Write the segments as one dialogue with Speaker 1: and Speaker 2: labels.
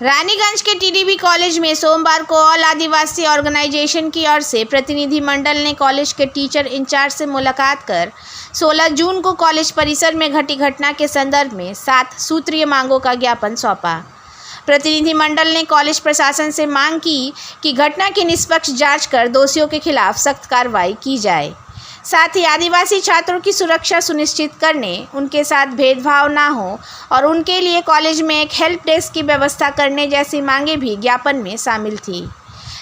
Speaker 1: रानीगंज के TDB college में सोमवार को ऑल आदिवासी ऑर्गेनाइजेशन की ओर से प्रतिनिधिमंडल ने कॉलेज के टीचर इंचार्ज से मुलाकात कर 16 जून को कॉलेज परिसर में घटी घटना के संदर्भ में 7 सूत्रीय मांगों का ज्ञापन सौंपा। प्रतिनिधिमंडल ने कॉलेज प्रशासन से मांग की कि घटना की निष्पक्ष जांच कर दोषियों के खिलाफ सख्त कार्रवाई की जाए। साथ ही आदिवासी छात्रों की सुरक्षा सुनिश्चित करने, उनके साथ भेदभाव ना हो और उनके लिए कॉलेज में एक हेल्प डेस्क की व्यवस्था करने जैसी मांगें भी ज्ञापन में शामिल थी।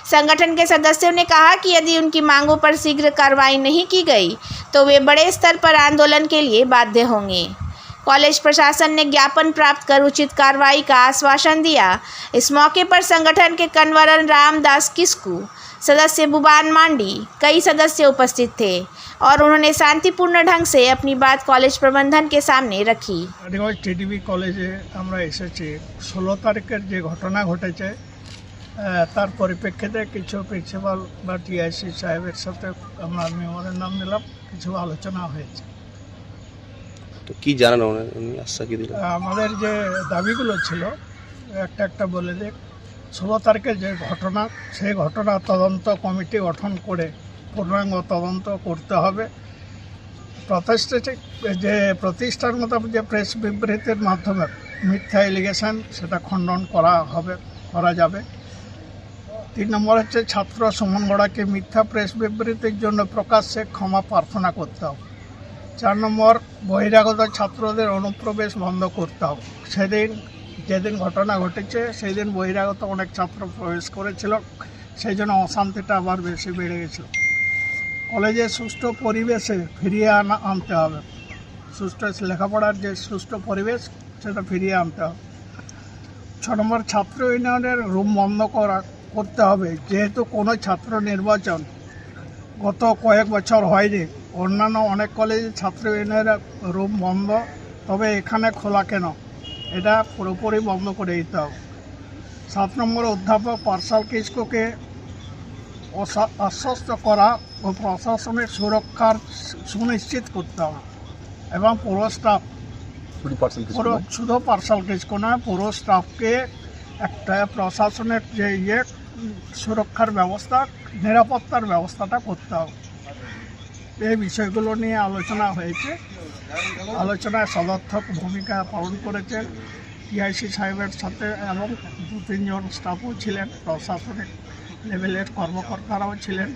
Speaker 1: संगठन के सदस्यों ने कहा कि यदि उनकी मांगों पर शीघ्र कार्रवाई नहीं की गई तो वे बड़े स्तर पर आंदोलन के लिए बाध्य होंगे। कॉलेज प्रशासन ने ज्ञापन प्राप्त कर उचित कार्रवाई का आश्वासन दिया। इस मौके पर संगठन के कन्वर रामदास किस्कू, सदस्य बुबान मांडी, कई सदस्य उपस्थित थे और उन्होंने शांतिपूर्ण ढंग से अपनी बात कॉलेज प्रबंधन के सामने रखी।
Speaker 2: रानीगंज टीडीबी कॉलेजे আমরা এসেছি 16 তারিখের যে ঘটনা ঘটেছে তার পরিপ্রেক্ষিতে কিছু প্রিন্সিপাল বা টিআইসি সাহেবের সাথে আমরা মেমোরেন্ডাম দিলাম, কিছু আলোচনা হয়েছে।
Speaker 3: তো কি জানানো উনি আশ্বাস কি দিলেন?
Speaker 2: আমাদের যে দাবিগুলো ছিল একটা একটা বলে দিই। 16 তারিখের যে ঘটনা, সেই ঘটনা তদন্ত কমিটি গঠন করে পূর্ণাঙ্গ তদন্ত করতে হবে। যে প্রতিষ্ঠানগত যে প্রেস বিবৃতির মাধ্যমে মিথ্যা এলিগেশন, সেটা খণ্ডন করা যাবে। 3 নম্বর হচ্ছে ছাত্র সুমন গড়াকে মিথ্যা প্রেস বিবৃতির জন্য প্রকাশ্যে ক্ষমা প্রার্থনা করতে হবে। 4 নম্বর বহিরাগত ছাত্রদের অনুপ্রবেশ বন্ধ করতে হবে। যেদিন ঘটনা ঘটেছে সেই দিন বহিরাগত অনেক ছাত্র প্রবেশ করেছিল, সেই জন্য অশান্তিটা আবার বেশি বেড়ে গেছিল। কলেজের সুষ্ঠু পরিবেশে ফিরিয়ে আনতে হবে। সুষ্ঠু লেখাপড়ার যে সুষ্ঠু পরিবেশ, সেটা ফিরিয়ে আনতে হবে। 6 নম্বর ছাত্র ইউনিয়নের রুম বন্ধ করতে হবে। যেহেতু কোনো ছাত্র নির্বাচন গত কয়েক বছর হয়নি, অন্যান্য অনেক কলেজে ছাত্র ইউনিয়নের রুম বন্ধ, তবে এখানে খোলা কেন, এটা পুরোপুরি বন্ধ করে দিতে হবে। 7 নম্বর অধ্যাপক পার্সাল কিস্কুকে আশ্বস্ত করা ও প্রশাসনের সুরক্ষার সুনিশ্চিত করতে হবে এবং পুরো স্টাফ, শুধু পার্সাল কিস্কু নয়, পুরো স্টাফকে একটা প্রশাসনের যে সুরক্ষার ব্যবস্থা, নিরাপত্তার ব্যবস্থাটা করতে হবে। এই বিষয়গুলো নিয়ে আলোচনা হয়েছে। আলোচনায় সদর্থক ভূমিকা পালন করেছেন টিআইসি সাহেবের সাথে এবং 2-3 জন স্টাফও ছিলেন, প্রশাসনিক লেভেলের কর্মকর্তারাও ছিলেন।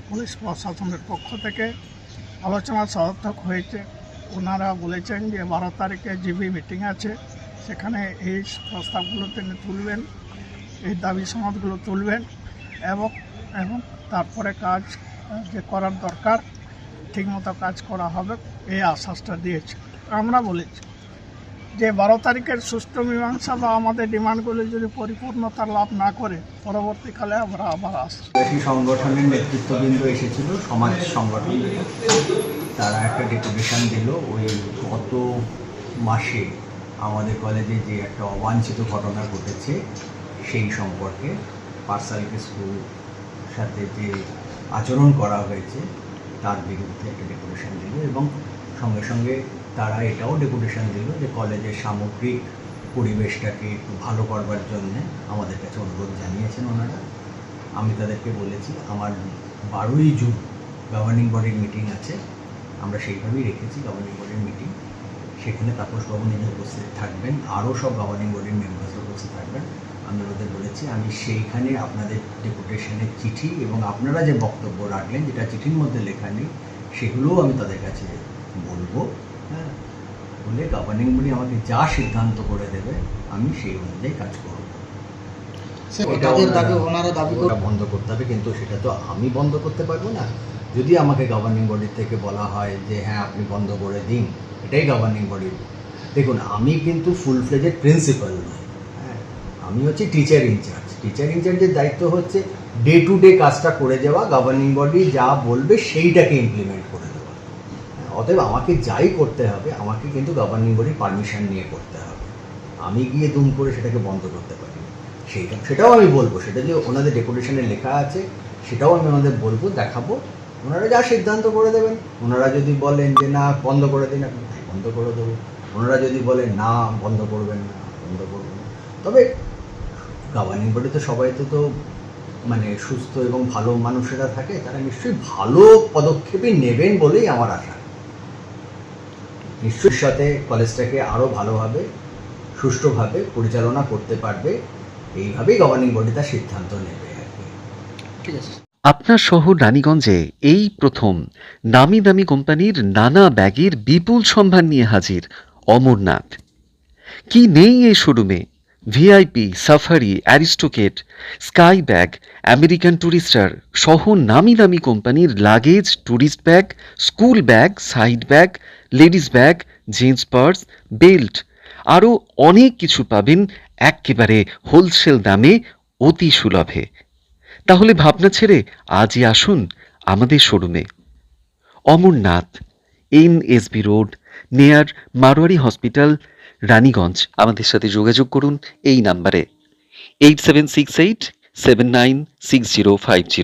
Speaker 2: পুলিশ প্রশাসনের পক্ষ থেকে আলোচনা সদর্থক হয়েছে। ওনারা বলেছেন যে 12 তারিখে জিবি মিটিং আছে, সেখানে এই প্রস্তাবগুলো তিনি তুলবেন, এই দাবি সমাজগুলো তুলবেন এবং তারপরে কাজ যে করার দরকার ঠিকমতো কাজ করা হবে, এই আশ্বাসটা দিয়েছে। আমরা বলেছি যে 12 তারিখের সুষ্ঠু মীমাংসা বা আমাদের ডিমান্ডগুলো যদি পরিপূর্ণতা লাভ না করে, পরবর্তীকালে আমরা আবার আসছি।
Speaker 4: সংগঠনের নেতৃত্ববৃন্দ এসেছিল, সমাজ সংগঠন, তারা একটা ডেপুটেশন দিল। ওই গত মাসে আমাদের কলেজে যে একটা অবাঞ্ছিত ঘটনা ঘটেছে সেই সম্পর্কে পার্সাল কিস্কুর সাথে যে আচরণ করা হয়েছে তার বিরুদ্ধে একটা ডেপুটেশন দিল এবং সঙ্গে সঙ্গে তারা এটাও ডেপুটেশন দিল যে কলেজের সামগ্রিক পরিবেশটাকে একটু ভালো করবার জন্যে আমাদের কাছে অনুরোধ জানিয়েছেন ওনারা। আমি তাদেরকে বলেছি আমার 12ই জুন গভর্নিং বডির মিটিং আছে, আমরা সেইভাবেই রেখেছি গভর্নিং বডির মিটিং। সেখানে তাপসবাবু নিজে উপস্থিত থাকবেন, আরও সব গভর্নিং বডির মেম্বার্স উপস্থিত থাকবেন। আমি ওদের বলেছি আমি সেইখানে আপনাদের ডেপুটেশনের চিঠি এবং আপনারা যে বক্তব্য রাখলেন, যেটা চিঠির মধ্যে লেখা নেই, সেগুলোও আমি তাদের কাছে বলবো। হ্যাঁ, বলে গভর্নিং বডি আমাকে যা সিদ্ধান্ত করে দেবে আমি সেই অনুযায়ী কাজ করব। ওটা বন্ধ করতে হবে, কিন্তু সেটা তো আমি বন্ধ করতে পারবো না। যদি আমাকে গভর্নিং বডির থেকে বলা হয় যে হ্যাঁ আপনি বন্ধ করে দিন, এটাই গভর্নিং বডির। দেখুন, আমি কিন্তু ফুল ফ্লেজেড প্রিন্সিপাল নই, হ্যাঁ, আমি হচ্ছে টিচার ইনচার্জ। টিচার ইনচার্জের দায়িত্ব হচ্ছে ডে টু ডে কাজটা করে যাওয়া, গভর্নিং বডি যা বলবে সেইটাকে ইমপ্লিমেন্ট করে দেওয়া। অতএব আমাকে যাই করতে হবে, আমাকে কিন্তু গভর্নিং বডির পারমিশন নিয়ে করতে হবে। আমি গিয়ে দুম করে সেটাকে বন্ধ করতে পারি না। সেটাও আমি বলবো, সেটা যে ওনাদের ডেপুটেশনে লেখা আছে সেটাও আমি ওনাদের বলবো, দেখাবো। ওনারা যা সিদ্ধান্ত করে দেবেন, ওনারা যদি বলেন যে না বন্ধ করে দিন, আপনি তাই বন্ধ করে দেবো। ওনারা যদি বলেন না বন্ধ করবেন না, বন্ধ করবেন না। তবে গভর্নিং বডি তো সবাই তো মানে সুস্থ এবং ভালো মানুষেরা থাকে, তারা নিশ্চয়ই ভালো পদক্ষেপই নেবেন বলেই আমার আশা। নিশ্চয়ই সাথে কলেজটাকে আরও ভালোভাবে সুষ্ঠুভাবে পরিচালনা করতে পারবে, এইভাবেই গভর্নিং বডি তার সিদ্ধান্ত নেবে আর কি।
Speaker 3: ঠিক আছে।
Speaker 5: আপনার শহর রানীগঞ্জে এই প্রথম নামি দামি কোম্পানির নানা ব্যাগের বিপুল সম্ভার নিয়ে হাজির অমরনাথ। কি নেই এই শোরুমে? VIP, Safari, Aristocrat, Sky Bag, American Tourister সহ নামি দামি কোম্পানির luggage, tourist bag, school bag, side bag, ladies bag, jeans purse, belt আরও অনেক কিছু পাবেন একেবারে হোলসেল দামে অতি সুলভে। তাহলে ভাবনা ছেড়ে আজই আসুন আমাদের শোরুমে। Amarnath, NSB road, near Marwari hospital, Raniganj. আমাদের সাথে যোগাযোগ করুন এই নাম্বারে 8768796050।